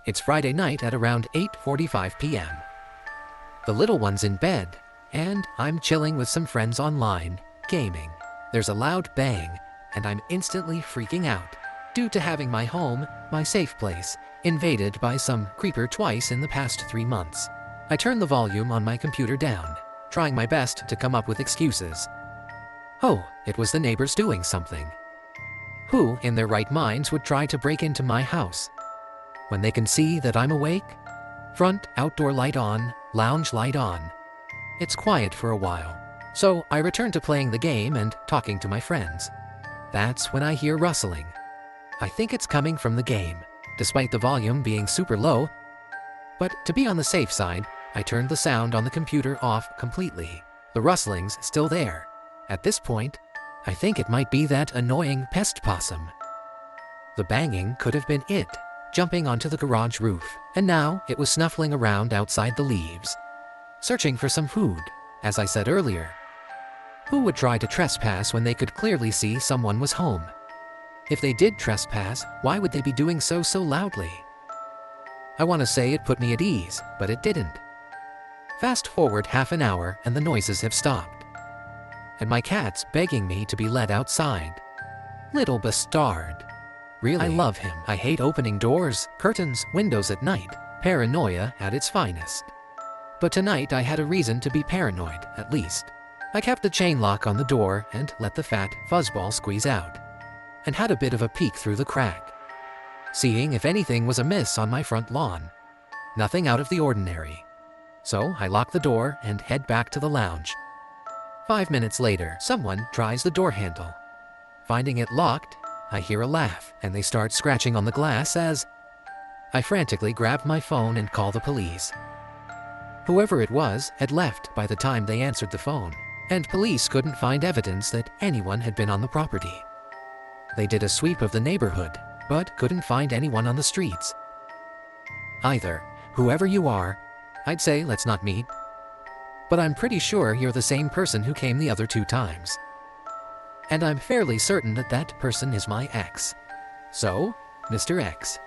It's Friday night at around 8:45 p.m. The little one's in bed, and I'm chilling with some friends online, gaming. There's a loud bang, and I'm instantly freaking out due to having my home, my safe place, invaded by some creeper twice in the past 3 months. I turn the volume on my computer down, trying my best to come up with excuses. Oh, it was the neighbors doing something. Who, in their right minds, would try to break into my house? When they can see that I'm awake? Front outdoor light on, lounge light on. It's quiet for a while, so I return to playing the game and talking to my friends. That's when I hear rustling. I think it's coming from the game, despite the volume being super low. But to be on the safe side, I turned the sound on the computer off completely. The rustling's still there. At this point, I think it might be that annoying pest possum. The banging could have been it, jumping onto the garage roof, and now it was snuffling around outside the leaves, searching for some food, as I said earlier. Who would try to trespass when they could clearly see someone was home? If they did trespass, why would they be doing so loudly? I want to say it put me at ease, but it didn't. Fast forward half an hour and the noises have stopped. And my cat's begging me to be let outside. Little bastard. Really? I love him. I hate opening doors, curtains, windows at night. Paranoia at its finest. But tonight I had a reason to be paranoid, at least. I kept the chain lock on the door and let the fat fuzzball squeeze out, and had a bit of a peek through the crack, seeing if anything was amiss on my front lawn. Nothing out of the ordinary. So I lock the door and head back to the lounge. 5 minutes later, someone tries the door handle. Finding it locked, I hear a laugh and they start scratching on the glass as I frantically grab my phone and call the police. Whoever it was had left by the time they answered the phone, and police couldn't find evidence that anyone had been on the property. They did a sweep of the neighborhood, but couldn't find anyone on the streets. Either, whoever you are, I'd say let's not meet. But I'm pretty sure you're the same person who came the other 2 times. And I'm fairly certain that that person is my ex. So, Mr. X,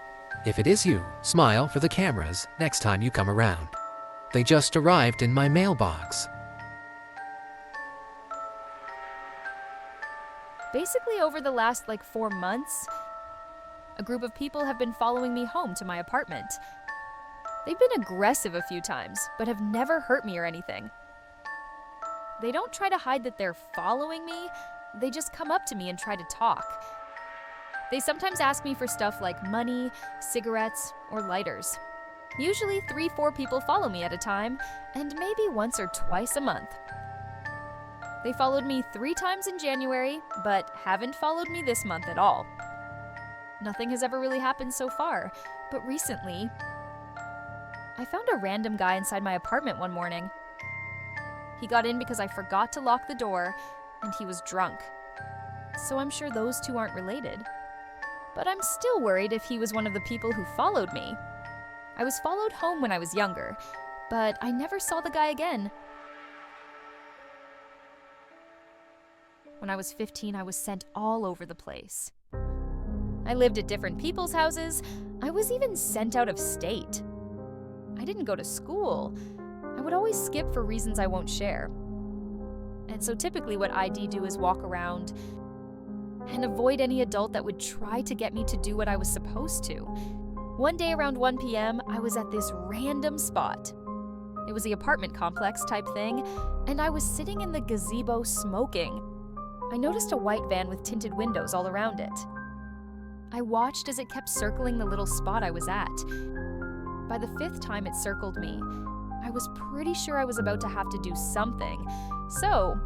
if it is you, smile for the cameras next time you come around. They just arrived in my mailbox. Basically, over the last 4 months, a group of people have been following me home to my apartment. They've been aggressive a few times, but have never hurt me or anything. They don't try to hide that they're following me, they just come up to me and try to talk. They sometimes ask me for stuff like money, cigarettes, or lighters. Usually 3-4 people follow me at a time, and maybe once or twice a month. They followed me 3 times in January, but haven't followed me this month at all. Nothing has ever really happened so far, but recently, I found a random guy inside my apartment one morning. He got in because I forgot to lock the door, and he was drunk. So I'm sure those 2 aren't related. But I'm still worried if he was one of the people who followed me. I was followed home when I was younger, but I never saw the guy again. When I was 15, I was sent all over the place. I lived at different people's houses. I was even sent out of state. I didn't go to school. I would always skip for reasons I won't share. And so typically what I'd do is walk around and avoid any adult that would try to get me to do what I was supposed to. One day around 1 p.m., I was at this random spot. It was the apartment complex type thing, and I was sitting in the gazebo smoking. I noticed a white van with tinted windows all around it. I watched as it kept circling the little spot I was at. By the 5th time it circled me, I was pretty sure I was about to have to do something. So,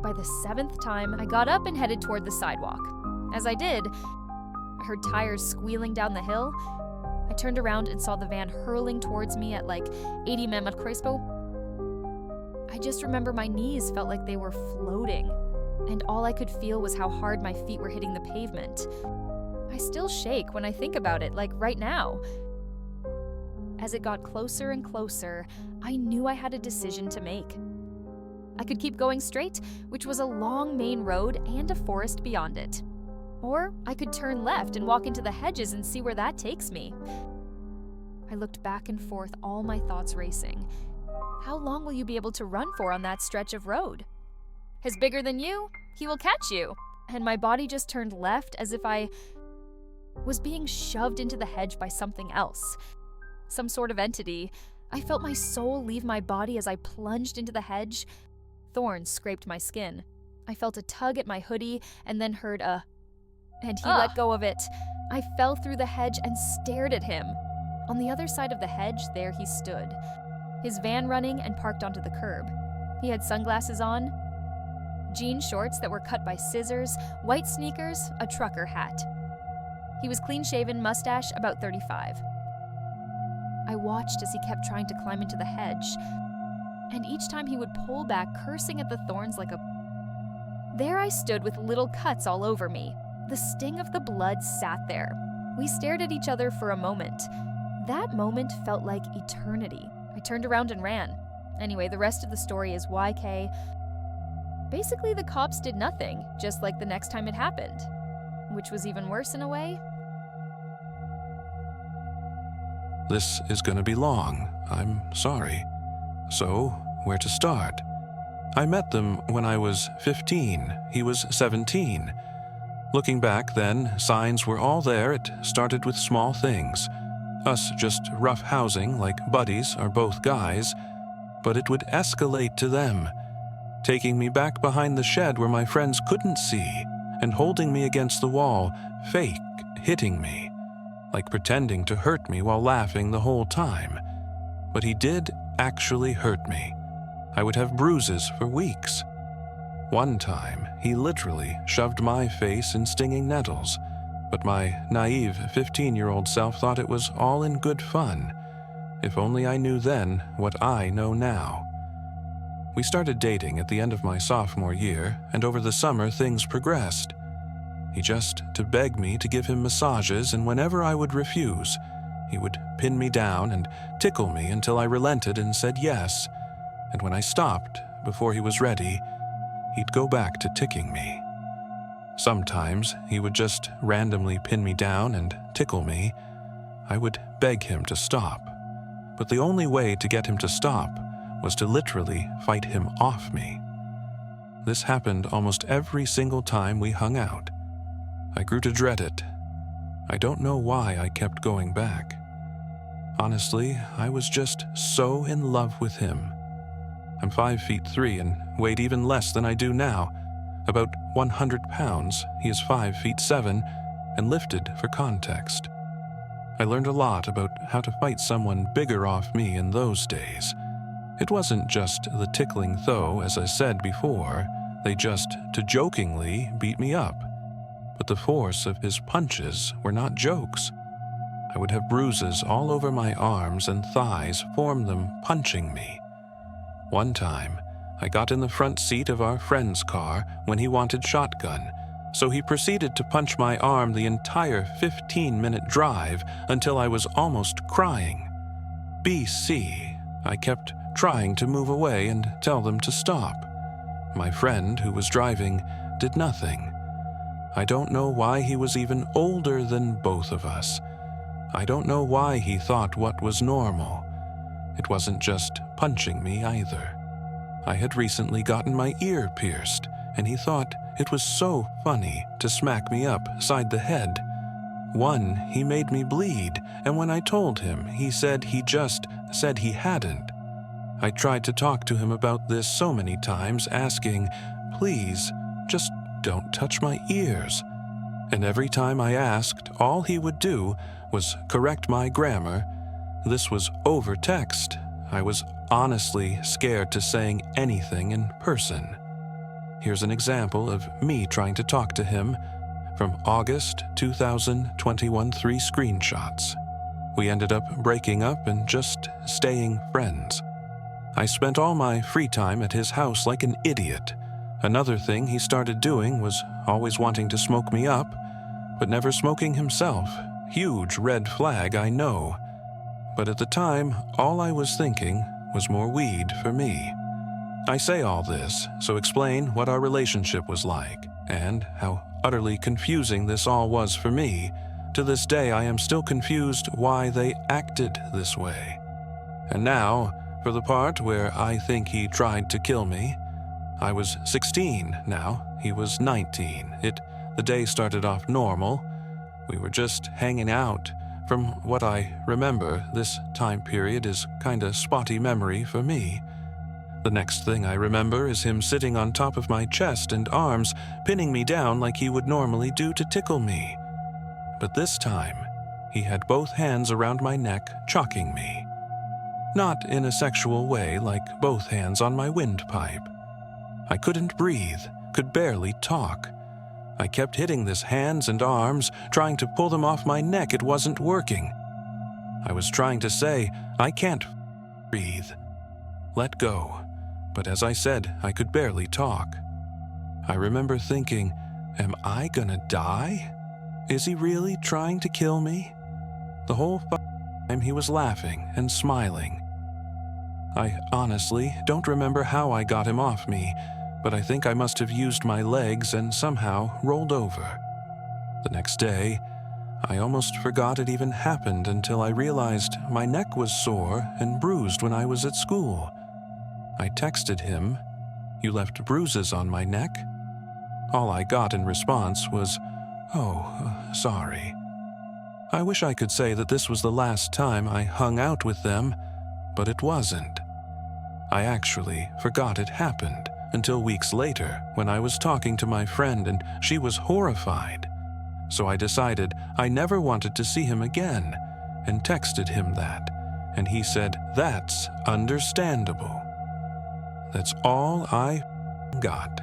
by the 7th time, I got up and headed toward the sidewalk. As I did, I heard tires squealing down the hill. I turned around and saw the van hurling towards me at 80 km/h. I just remember my knees felt like they were floating, and all I could feel was how hard my feet were hitting the pavement. I still shake when I think about it, right now. As it got closer and closer, I knew I had a decision to make. I could keep going straight, which was a long main road and a forest beyond it. Or I could turn left and walk into the hedges and see where that takes me. I looked back and forth, all my thoughts racing. How long will you be able to run for on that stretch of road? He's bigger than you, he will catch you. And my body just turned left as if I was being shoved into the hedge by something else. Some sort of entity. I felt my soul leave my body as I plunged into the hedge. Thorns scraped my skin. I felt a tug at my hoodie and then heard a... And he let go of it. I fell through the hedge and stared at him. On the other side of the hedge, there he stood. His van running and parked onto the curb. He had sunglasses on, jean shorts that were cut by scissors, white sneakers, a trucker hat. He was clean-shaven, mustache, about 35. I watched as he kept trying to climb into the hedge, and each time he would pull back, cursing at the thorns like a... There I stood with little cuts all over me. The sting of the blood sat there. We stared at each other for a moment. That moment felt like eternity. I turned around and ran. Anyway, the rest of the story is YK. Basically, the cops did nothing, just like the next time it happened. Which was even worse in a way. This is going to be long. I'm sorry. So, where to start? I met them when I was 15. He was 17. Looking back then, signs were all there. It started with small things. Us just rough housing like buddies are both guys. But it would escalate to them, taking me back behind the shed where my friends couldn't see and holding me against the wall, fake hitting me, like pretending to hurt me while laughing the whole time. But he did actually hurt me. I would have bruises for weeks. One time, he literally shoved my face in stinging nettles, but my naive 15-year-old self thought it was all in good fun. If only I knew then what I know now. We started dating at the end of my sophomore year, and over the summer things progressed. He just to beg me to give him massages, and whenever I would refuse, he would pin me down and tickle me until I relented and said yes. And when I stopped, before he was ready, he'd go back to ticking me. Sometimes he would just randomly pin me down and tickle me. I would beg him to stop. But the only way to get him to stop was to literally fight him off me. This happened almost every single time we hung out. I grew to dread it. I don't know why I kept going back. Honestly, I was just so in love with him. I'm 5'3" and weighed even less than I do now, about 100 pounds. He is 5'7" and lifted for context. I learned a lot about how to fight someone bigger off me in those days. It wasn't just the tickling though, as I said before. They just, to jokingly, beat me up. But the force of his punches were not jokes. I would have bruises all over my arms and thighs from them punching me. One time, I got in the front seat of our friend's car when he wanted shotgun, so he proceeded to punch my arm the entire 15-minute drive until I was almost crying. BC, I kept trying to move away and tell them to stop. My friend, who was driving, did nothing. I don't know why he was even older than both of us. I don't know why he thought what was normal. It wasn't just punching me either. I had recently gotten my ear pierced, and he thought it was so funny to smack me upside the head. One, he made me bleed, and when I told him, he said he just said he hadn't. I tried to talk to him about this so many times, asking, please, just don't touch my ears. And every time I asked, all he would do was correct my grammar. This was over text. I was honestly scared to saying anything in person. Here's an example of me trying to talk to him from August 2021, 3 screenshots. We ended up breaking up and just staying friends. I spent all my free time at his house like an idiot. Another thing he started doing was always wanting to smoke me up, but never smoking himself. Huge red flag, I know. But at the time, all I was thinking was more weed for me. I say all this so explain what our relationship was like, and how utterly confusing this all was for me, To this day, I am still confused why they acted this way. And now, for the part where I think he tried to kill me. I was 16 now, he was 19. The day started off normal. We were just hanging out. From what I remember, this time period is kinda spotty memory for me. The next thing I remember is him sitting on top of my chest and arms, pinning me down like he would normally do to tickle me. But this time, he had both hands around my neck, choking me. Not in a sexual way like both hands on my windpipe. I couldn't breathe, could barely talk. I kept hitting his hands and arms, trying to pull them off my neck. It wasn't working. I was trying to say, I can't breathe. Let go. But as I said, I could barely talk. I remember thinking, am I gonna die? Is he really trying to kill me? The whole time he was laughing and smiling. I honestly don't remember how I got him off me, but I think I must have used my legs and somehow rolled over. The next day, I almost forgot it even happened until I realized my neck was sore and bruised when I was at school. I texted him, "You left bruises on my neck?" All I got in response was, "Oh, sorry." I wish I could say that this was the last time I hung out with them, but it wasn't. I actually forgot it happened until weeks later when I was talking to my friend and she was horrified. So I decided I never wanted to see him again and texted him that, and he said, "That's understandable." That's all I got.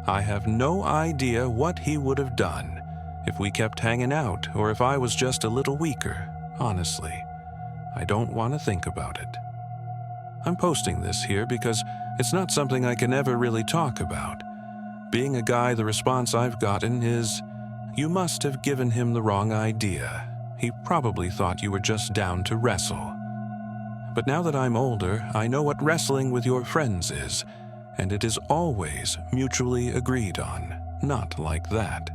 I have no idea what he would have done if we kept hanging out or if I was just a little weaker, honestly. I don't want to think about it. I'm posting this here because it's not something I can ever really talk about. Being a guy, the response I've gotten is, "You must have given him the wrong idea. He probably thought you were just down to wrestle." But now that I'm older, I know what wrestling with your friends is, and it is always mutually agreed on, not like that.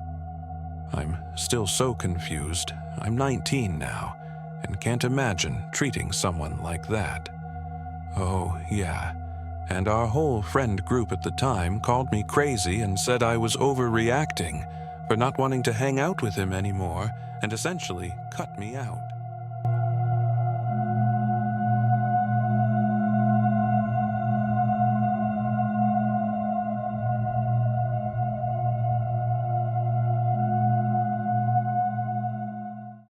I'm still so confused. I'm 19 now, and can't imagine treating someone like that. Oh, yeah. And our whole friend group at the time called me crazy and said I was overreacting for not wanting to hang out with him anymore and essentially cut me out.